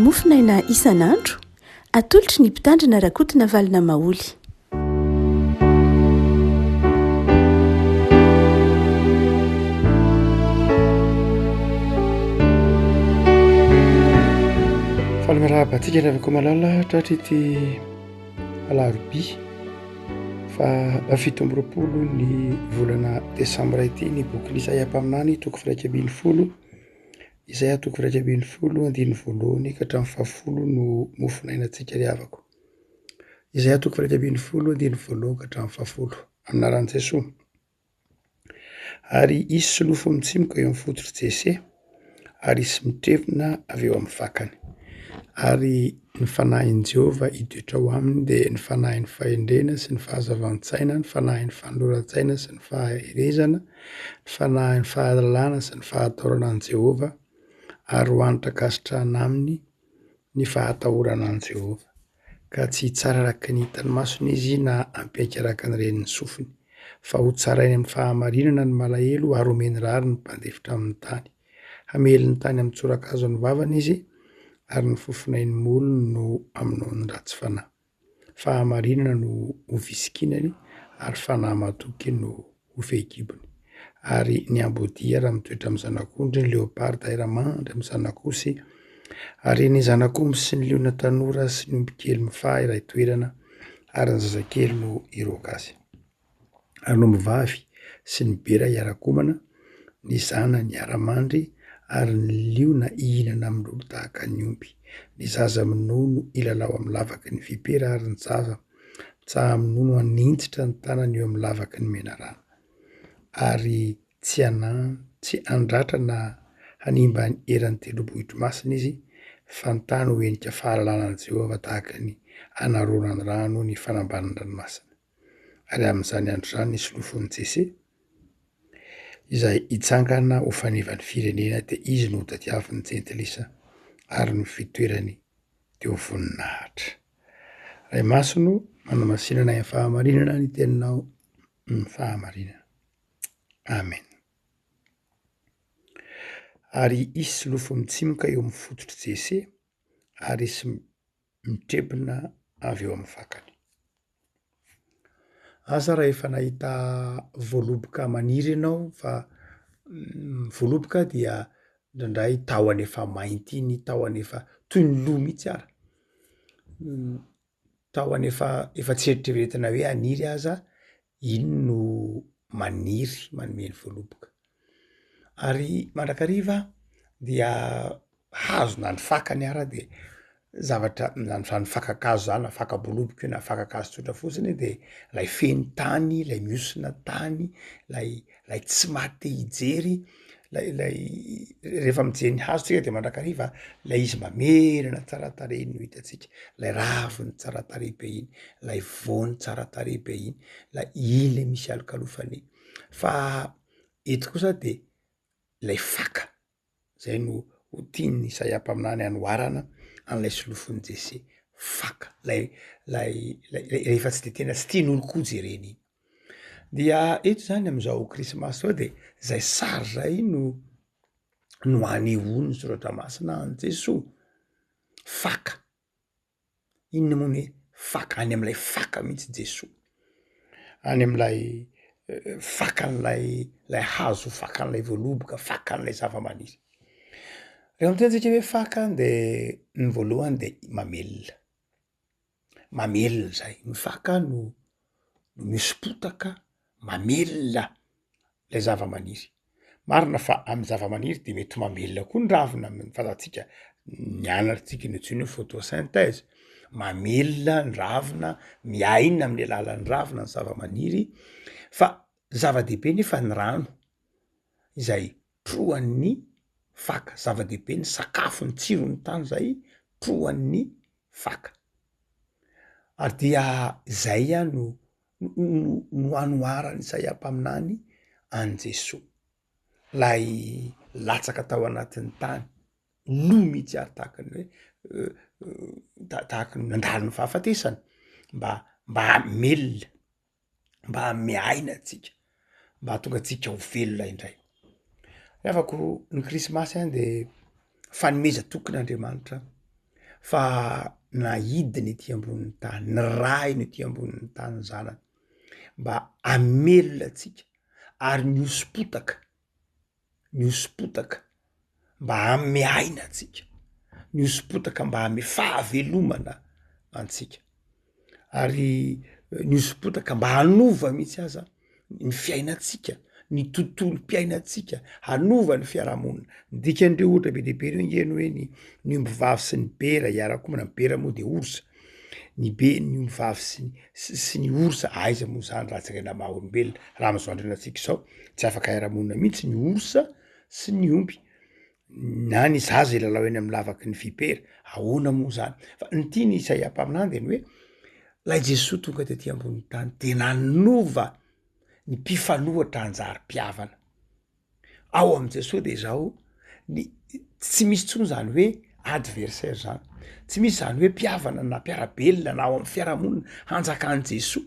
mofinaina isan'andro atolotry ny mpitandrina rakotina valina maoly. Fahalimarahabatsika ravako malala tratra ity alaroby fa 17 ny volana desambra ity ny boky Isaia mpaminany toko 110 Isaia toko 110 andiny voalohany ka hatramin'ny 70 no mofinainantsika ry havako. Isaia toko 110 andiny voalohany ka hatramin'ny 70 aminaran'i Jesosy. Ary isy solofo mitsimoka eo amin'ny fototry Jese ary isy mitrevona avy eo amin'ny vakany. Ary ny fanahin'i Jehova hiditra ho aminy dia ny fanahin'ny fahendrena sy ny fahazavantsaina, ny fanahin'ny fanoloran-tsaina sy ny faherezana, ny fanahin'ny fahalalana sy ny fahatorana an' Jehova, ary ho anitra kasitrahana aminy ny fahatahorana an' Jehova. Ka tsy tsara araka ny hitany masony izy na hampiaika araka ny reniny sofiny, fa ho tsarainy amin'ny fahamarinana ny malahelo ary homeny rary ny mpandefitra amin'ny tany. Hamely ny tany amin'ny tsorakazo ny vavany izy, ary ny fofinain'ny molony no aminao ny ratsy fanahy. Fahamarinana no ho visikinany ary fanahy matoky no ho fehikibony. Ary ny ambodia raha mitoetra amin'ny zanak'ondry, ny leoparda raha mandry amin'ny zanak'osy, ary ny zanak'omby sy ny liona tanora sy ny omby kely mifahy raha itoerana, ary ny zazakely no hiroaka azy. Ary ny omby vavy sy ny bera hiarakomana, ny zana ny hiara-mandry, ary ny liona hihinana amin'ny lolo tahaka ny omby. Ny zaza minono hilalao amin'ny lavaky ny vipera, ary ny zaza tsaha minono hanintsitra ny tanany eo amin'ny lavaky ny menarana. Ary tsy andratra na hanimba ny eran'ny tendrombohitro masina izy, fa ny tany ho endrika fahalalana an' Jehova tahaka ny anaroran'ny rano ny fanamban'ny ranomasina. Ary amin'izany andro izany nisy lofon'i Jese izay hitsangana ho fanevany firenena, dia izy no tadiavin'ny jentilisa ary ny fitoerany teo voninahitra. Ray masono manamasinana ny fahamarinana ny teninao ny fahamarinana. Amen. Ary isy lofo mitsimoka eo amin'ny fototry Jese ary isy mitrebona avy eo amin'ny vakany. Asa raha efa nahita voaloboka maniry ianao, fa voaloboka dia indraindray tahony efa mainty iny, tahony efa toy ny lo mihitsy ara. Tahony efa tsy eritreretina hoe haniry aza, iny no maniry manome ny voaloboka. Ary mandrakariva dia hazo na ny fakany ara dia zavatra na ny fakakazo zany na faka-boloboka io na fakakazo tsotra fotsiny dia lay feno tany, lay miosina tany, lay tsy maty hijery, lay rehefa mijery ny hazo tsika dia mandrakariva lay izy mamerina tsara tarehy no hitatsika, lay raviny tsara tarehy be iny, lay voany tsara tarehy be iny, la iny le misy alokalofany. Fa eto kosa dia lay faka, zay no ho tiany Isaia mpaminany hanoharana an'ilay solofon'i Jese. Faka, lay rehefa tsy de tena tsy tian'olo koa jereny iny. Dia eto zany am'izao krismasy zao dia zay sary zay no hanehoany ny soratra masina an' Jesosy. Faka, inona moa ny hoe faka? Any am'ilay faka mihitsy Jesosy, any am'ilay fakan'lay hazo, fakan'ilay voaloboka, fakan'ilay zava-maniry. Rehefa miteny antsika hoe faka dia ny voalohany dia mamelona. Mamelona zay, ny faka no misopotaka, mamelona lay zava-maniry. Marina fa amin'ny zava-maniry dia mety mamelona koa ny ravina, fantatsika ny anarantsika ny antsoina hoe photosynthèse. Mamelona ny ravina, miaina amin'ny alalan'ny ravina ny zava-maniry, fa zava-dehibe nefa ny rano izay trohan'ny faka. Zava-dehibe ny sakafo, ny tsiron'ny tany zay trohan'ny faka. Ary dia zay no hanoharany Isaia mpaminany an' Jesosy. Lay latsaka tao anatin'ny tany, lo mihitsy ary tahaka ny hoe tahaka ny nandalo ny fahafatesana mba hamelona, mba hameaina atsika, mba hahatonga atsika ho velona indray. Ny avako ny krismasy any dia fanomeza tokon'Andriamanitra fa nahidiny ety ambonin'ny tany, ny rainy ety ambonin'ny tany zanany mba amelona atsika ary ny osipotaka mba ame aina atsika, ny osipotaka mba ame fahavelomana antsika, ary ny osipotaka mba hanova mihitsy aza ny fiainatsika, ny tontolom-piainatsika, hanova ny fiarahamonina. Dikan'ireo ohatra be dehibe reo ngeny hoe ny ombivavy sy ny bera iarakomana, ny bera moa de orsa, ny omby vavy sy ny orsa, aiza moa zany raha tsakaina maha olombelona, raha am'izao andronatsika zao tsy afaka hiarahamonina mihitsy ny orsa sy ny omby, na ny zaza ilalao eny amy lavaky ny vipera, ahoana moa zany. Fa ny tiany Isaia mpaminany de ny hoe lay Jesosy tonga tety ambony tany de nanova ny mpifanohatra anjara-piavana. Ao am' Jesosy de zao tsy misy tsony zany hoe adversaire zany, tsy misy zany hoe mpiavana na mpiarabelona na ao amy fiarahamonina hanjakan' Jesosy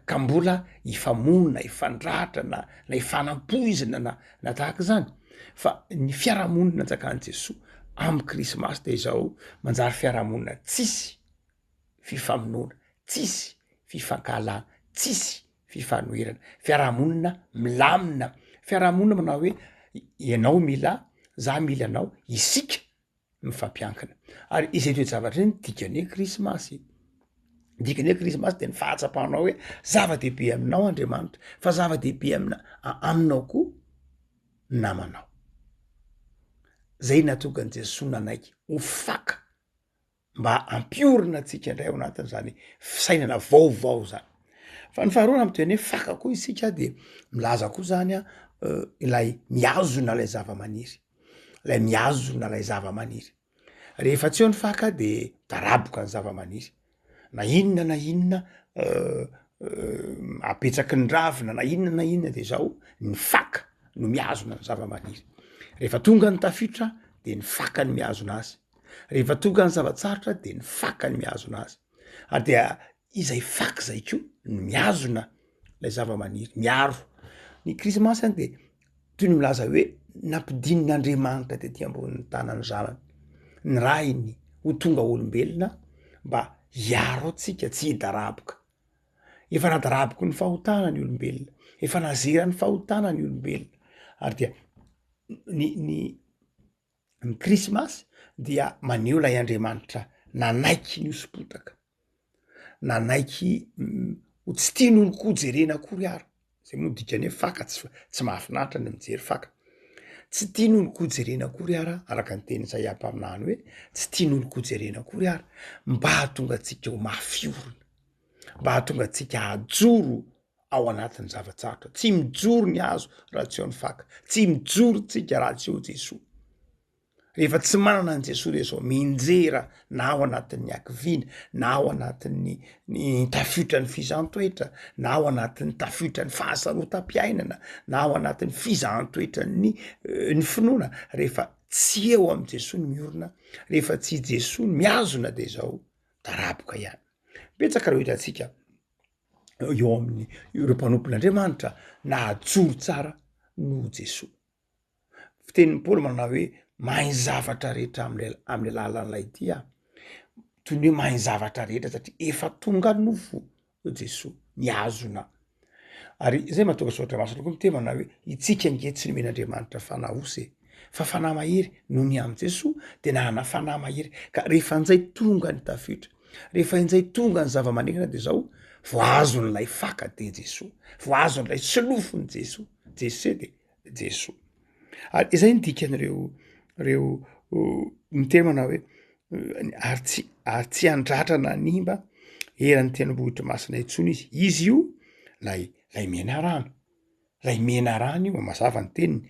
ka mbola hifamonina, hifandratra na hifanampoizina na tahaka zany, fa ny fiarahamonina hanjakan' Jesosy amy Krismasy de zao manjary fiarahamonina tsisy fifamonoana, tsisy fifankalana, tsisy fifanoherana, fiarahamonina milamina, fiarahamonina manao hoe ianao mila, za mila anao, isika mifampiankina. Ary izay toe-javatra iny dikany hoe Krismasy, dikany hoe Krismasy de ny fahatsapanao hoe zava-dehibe aminao Andriamanitra, fa zava-dehibe aminao koa namanao. Zay nahatonga an' Jesosy nanaiky ho faka mba ampiorina atsika indray ao anatin' zany fisainana vaovao zany. Fa ny faharoa amy teny hoe faka koa isika de milaza koa zany ilay miazona lay zava-maniry, lay miazona lay zava-maniry. Rehefa tsy eo ny faka de taraboka ny zava-maniry, na inona apetraky ny ravina, na inona de zao ny faka no miazona ny zava-maniry. Rehefa tonga ny tafiditra de ny faka ny miazona azy, rehefa tonga ny zavatsarotra de ny faka ny miazona azy. Ary de izay faka zay ko no miazona lay zava-maniry, miaro. Ny Krismasy any de toy ny milaza hoe nampidin'Andriamanitra tety ambonin'ny tanany zanany, ny rainy ho tonga olombelona mba hiaro atsika tsy hidaraboka. Efa nadaraboko ny fahotana ny olombelona, efa nazera ny fahotana ny olombelona, ary dia ny Krismasy dia maneho lay Andriamanitra nanaiky ny osipotaka, nanaiky ho tsy tian'olo koa jerena akory ara. Zay moa dikany hoe faka tsy mahafinaritra ny mijery faka. Tsy tian'olo koa jerena akory ara, araka ny teny Isaia mpaminany hoe tsy tian'olo koa jerena akory ara, mba hahatonga atsika ho mafy orona, mba hahatonga atsika hajoro ao anatin'ny zavatsarotra. Tsy mijoro ny hazo raha tsy eo ny faka, tsy mijoro tsika raha tsy eo Jesosy. Rehefa tsy manana an' Jesosy de zao menjera na ao anatin'ny akivina, na ao anatin'ny tafiotra ny fizahantsoetra, na ao anatin'ny tafiotra ny fahasarotam-piainana, na ao anatin'ny fizahantsoetra ny finoana. Rehefa tsy eo am' Jesosy ny miorona, rehefa tsy Jesosy ny miazona de zao taraboka ihany. Betsaka reo hitantsika eo amin'ny ireo mpanompon'Andriamanitra nahajoro tsara no Jesosy. Fitenin'ny Paoly manao hoe mahay zavatra rehetra am'le alalan'lay ty toy ny hoe mahay zavatra rehetra satria efa tonga nofo Jesosy niazona. Ary zay mahatonga saotra masina koa miteny manao hoe itsika nge tsy nomen'Andriamanitra fanahy osy fa fanahy mahery no ny am' Jesosy de nahana fanahy mahery. Ka rehefa nzay tonga ny tafiditra, rehefa inzay tonga ny zava-manegana de zao voazon'lay faka de Jesosy, voazon'lay solofony Jesosy de Jesosy. Ary izay ny dikan'ireo miteny manao hoe ary tsy handratra na nimba eran'ny tendrombohitra masina intsony izy io lay mena rano, lay mena rano io mazava ny teniny,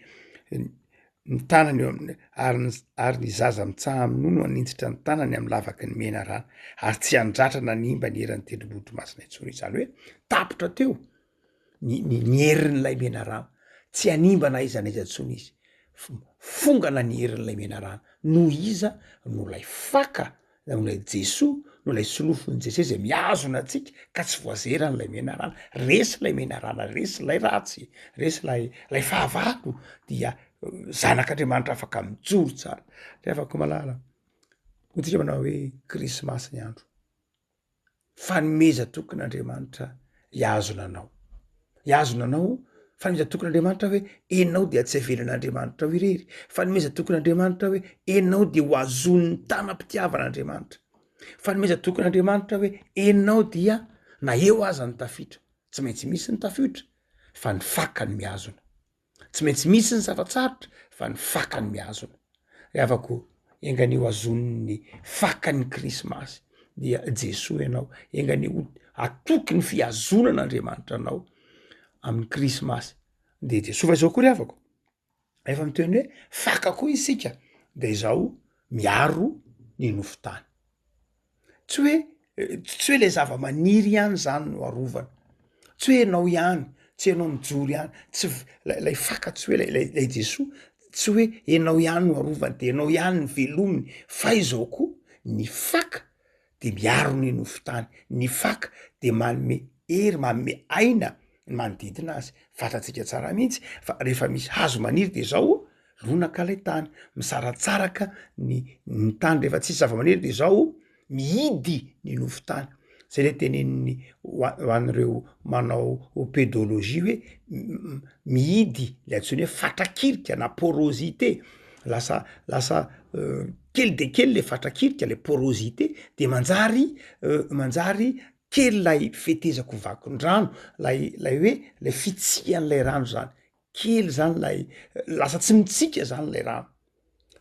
ny tanany eo amin'ny ary ny zaza mitsaha aminono anintsitra ny tanany amy lavaky ny mena rano, ary tsy handratra na nimba ny eran'ny tendrombohitra masina intsony izy. Zany hoe tapitra teo ny herin'lay mena rano, tsy hanimba na iza ntsony izy, fongana ny herin'lay mena rano, no iza no lay faka, no lay Jesosy, no lay solofony Jesosy zay miazona atsika ka tsy voazeran'lay mena rano. Resy lay mena rano, resy lay ratsy, resy lay fahavalo dia zanak'Andriamanitra afaka mijoro tsara. De afaka malala hotsika manao hoe krismasy ny andro fanomeza tokon'Andriamanitra iazonanao fanomeza tokon'Andriamanitra hoe enao dia tsy avelan'Andriamanitra ho irery fanomeza tokon'Andriamanitra hoe enao dia ho azon'ny tanam-pitiavan'Andriamanitra fanomeza tokon'Andriamanitra hoe enao dia na eo aza ny tafitra tsy maintsy misy ny tafiotra fa ny fakany miazona tsy maintsy misy ny zavatsarotra fa ny fakany miazona afako engan'io azon'ny fakany krismasy dia Jesoa ianao engan'io atoky ny fiazonan'Andriamanitra anao amin'ny krismasy de Jesosy fa izao koa ry havako efa miteny hoe faka koa isika de izao miaro ny nofotany tsy hoe le zava-maniry ihany zany no arovana tsy hoe enao ihany tsy enao mijoro ihany tsy lay faka tsy hoe lay Jesoa tsy hoe enao ihany no arovany de enao ihany ny velominy fa izao koa ny faka de miaro ny nofotany ny faka de manome hery manome aina ny manodidina azy fantatsika tsara mihitsy fa rehefa misy hazo maniry de zao lonaka lay tany misaratsaraka ny tany rehefa tsisy zava-maniry de zao mihidy ny nofotany zay le teneniny ho an'ireo manao pédologie hoe mihidy le antsoiny hoe fatrakirika na porosité lasa kely de kely le fatrakirika le porosité de manjary kely lay fetezako vakondrano lay hoe le fitsian'lay rano zany kely zany lay lasa tsy mitsika zany lay rano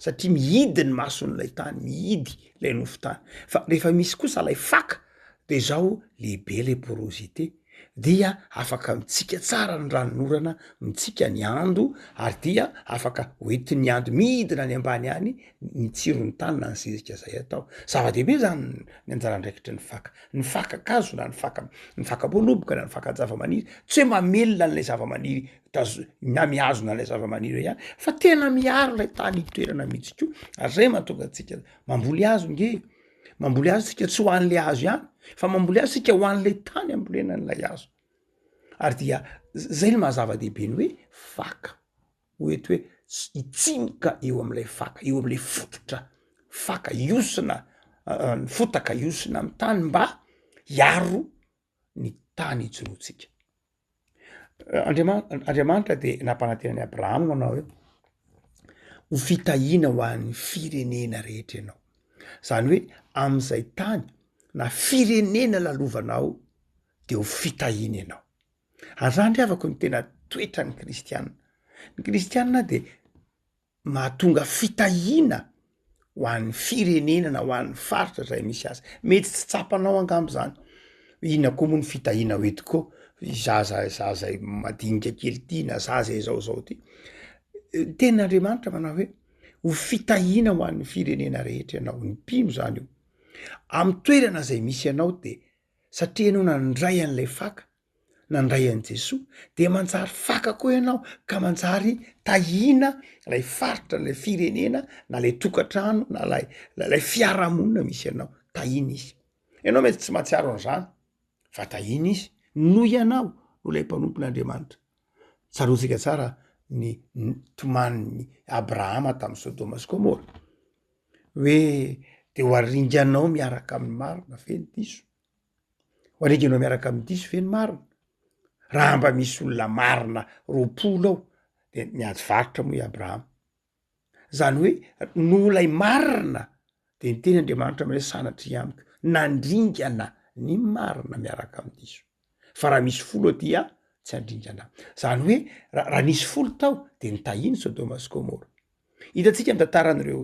satria mihidy ny mason'lay tany mihidy lay nofotany fa rehefa misy kosa lay faka de zao lehibe le porosité dia afaka mitsika tsara ny ranonorana mitsika ny ando ary dia afaka hoentin'ny ando midina ny ambany any ny tsiron'ny tany na ny zezika zay atao zava-dehibe zany ny anjarandraikitry ny fakakazo na ny fakaboloboka na ny fakajava-maniry tsy hoe mamelona n'lay zava-maniry na miazona n'lay zava-maniry ihany fa tena miaro lay tany itoerana mihitsy ko ary zay mahatonga atsika mamboly azo nge mamboly azo sika tsy ho an'le azo ihany fa mamboly azo sika ho an'le tany ambolenan'lay azo ary dia zay ny mahazava-dehibe ny hoe faka hoety hoe itsimoka eo am'lay faka eo am'le fototra faka iosina ny fotaka iosina amy tany mba hiaro ny tany ijorotsika Andriamanitra de nampanantenany Abrahama manao hoe ho fitahina ho an'ny firenena rehetra ianao zany hoe am'izay tany na firenena lalovanao de ho fitahina ianao ary zany riavako ny tena toetra ny kristianina de mahatonga fitahina ho an'ny firenena na ho an'ny faritra zay misy azy mety tsy tsapanao angambo zany inona koa moa ny fitahina hoety koa zaza madinika kely ty na zaza zao ty ten'Andriamanitra manao hoe ho fitahina ho an'ny firenena rehetra ianao ny mpino zany io amy toerana zay misy ianao de satria ianao nandray an'lay faka nandray an' Jesoa de manjary faka koa ianao ka manjary tahina lay faritra lay firenena na lay tokatrano na lay fiarahamonina misy ianao tahina izy ianao mety tsy mahatsiaro an'zany fa tahina izy noho ianao no lay mpanompon'Andriamanitra tsarotsika tsara ny tomanin'ny Abrahama tamy Sodoma sy Gomora hoe de ho aringanao miaraka amin'ny marina ve ny diso ho aringanao miaraka amin'ny diso ve ny marina raha mba misy olona marina 20 ao de miady varotra moa i Abrahama zany hoe no lay marina de ny teny Andriamanitra am'le sanatry amiko nandringana ny marina miaraka amin'ny diso fa raha misy 10 dia tsy andringana zany hoe raha nisy 10 tao de nitahiny Sodoma sy Gomora hitatsika mitantaran'ireo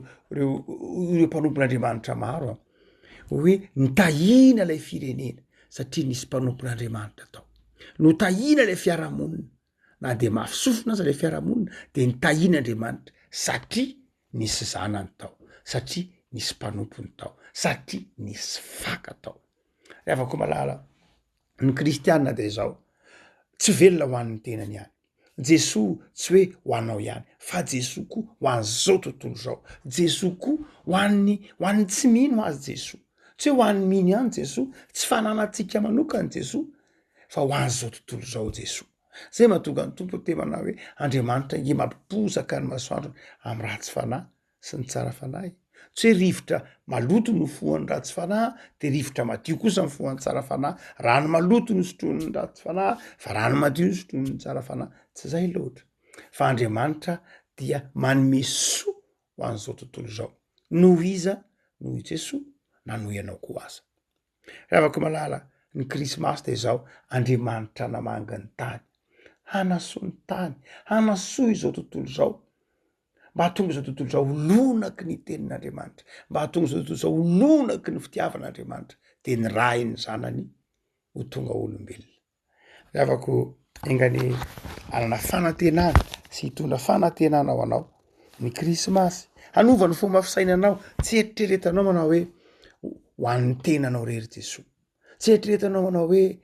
mpanompon'Andriamanitra maro hoe nitahina lay firenena satria nisy mpanompon'Andriamanitra tao no tahina lay fiarahamonina na de mafy sofina aza lay fiarahamonina de nitahin'Andriamanitra satria nisy zanany tao satria nisy mpanompony tao satria nisy faka tao rehefa ko malala ny kristianina de zao tsy velona ho an'ny tenany ihany Jesoa tsy hoe ho anao ihany fa Jesoa koa ho an'izao tontolo zao Jesoa koa ho an'ny tsy mino azy Jesoa tsy hoe ho an'ny mino ihany Jesoa tsy fananatsika manokany Jesoa fa ho an'izao tontolo zao Jesoa zay mahatonga ny tompo te manao hoe Andriamanitra nge mampipozaka ny masoandro amy ratsy fanahy sy ny tsara fanahy tsy hoe rivotra maloto no foan'ny ratsy fanahy de rivotra madio kosa ny foan'ny tsara fanahy, rano maloto no sotroin'ny ratsy fanahy fa rano madio no sotroin'ny tsara fanahy, tsy zay loatra. Fa Andriamanitra dia manome soa ho an'izao tontolo zao, noho iza, noho i Jesosy na noho ianao koa aza. Raha afaka malala ny krismasy de zao Andriamanitra namanga ny tany, hanasoa ny tany, hanasoa izao tontolo zao, mba hahatonga izao tontolo zao lonaky ny tenin'Andriamanitra, mba hahatonga izao tontolo zao lonaky ny fitiavan'Andriamanitra de ny ray ny zanany ho tonga olombelona. Raha afaka engany anana fanantenana sy hitondra fanantenana ho anao ny krismasy, hanova ny fomba fisainanao, tsy eritreretanao manao hoe ho an'ny tenanao rery Jesosy, tsy eritreretanao manao hoe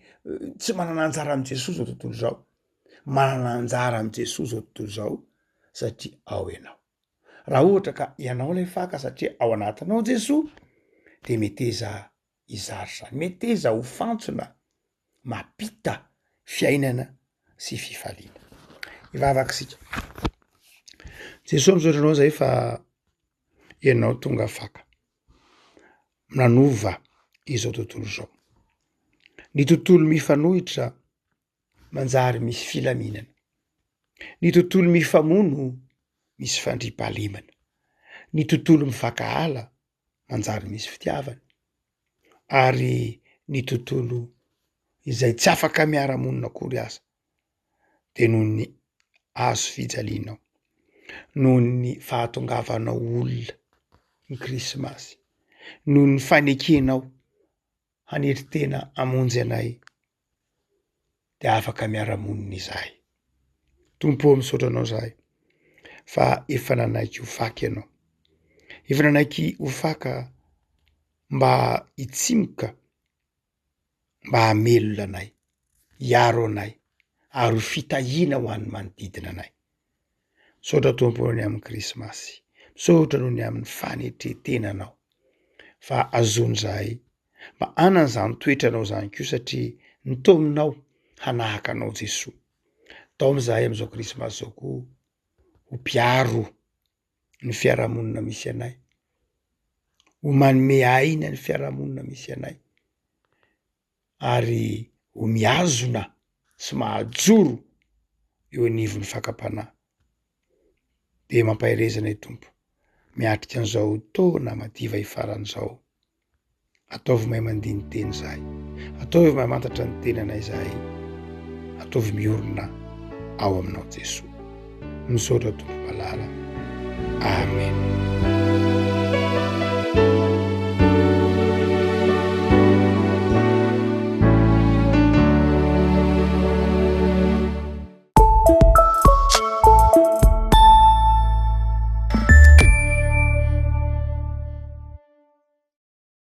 tsy manana anjara am' Jesosy zao tontolo zao, manana anjara am' Jesosy zao tontolo zao satria ao ianao. Raha ohatra ka ianao lay faka satria ao anatinao Jesosy de meteza izary zany, meteza ho fantsona mampita fiainana sy fifaliana. Ivavakasika. Jesosy misaotra anao zay fa ianao tonga afaka nanova izao tontolo zao. Ny tontolo mifanohitra manjary misy filaminana, ny tontolo mifamono misy fandriampahalemana, ny tontolo mifakahala manjary misy fitiavana, ary ny tontolo izay tsy afaka miara-monina akory aza de noho ny azo fijalianao, noho ny fahatongavanao olona ny krismasy, noho ny fanekenao haneritena hamonjy anay de afaka miara-monina izahay. Tompo misaotra anao zahay fa efa nanaiky ho faky ianao, efa nanaiky ho faka mba hitsimoka, mba hamelona anay, hiaro anay, ary ho fitahiana ho an'ny manodidina anay. Misaotra Tompo any amin'ny krismasy, misaotra noho ny amin'ny fanetretenanao fa azony zahay mba hanana zany toetranao zany ko satria nitaominao hanahaka anao Jesosy. Tao am'izahay am'izao krismasy zao koa ho mpiaro ny fiarahamonina misy anay, ho manome aina ny fiarahamonina misy anay, ary ho miazona sy mahajoro eo anivon'ny fakapanahy. De mampahirezana i Tompo, miatrika an'izao taona madiva hifaran'izao, ataovy mahay mandiny teny zahay, ataovy mahay mantatra ny tenanay zahay, ataovy miorona ao aminao Jesosy. Misaotra Tompo malala. Amen.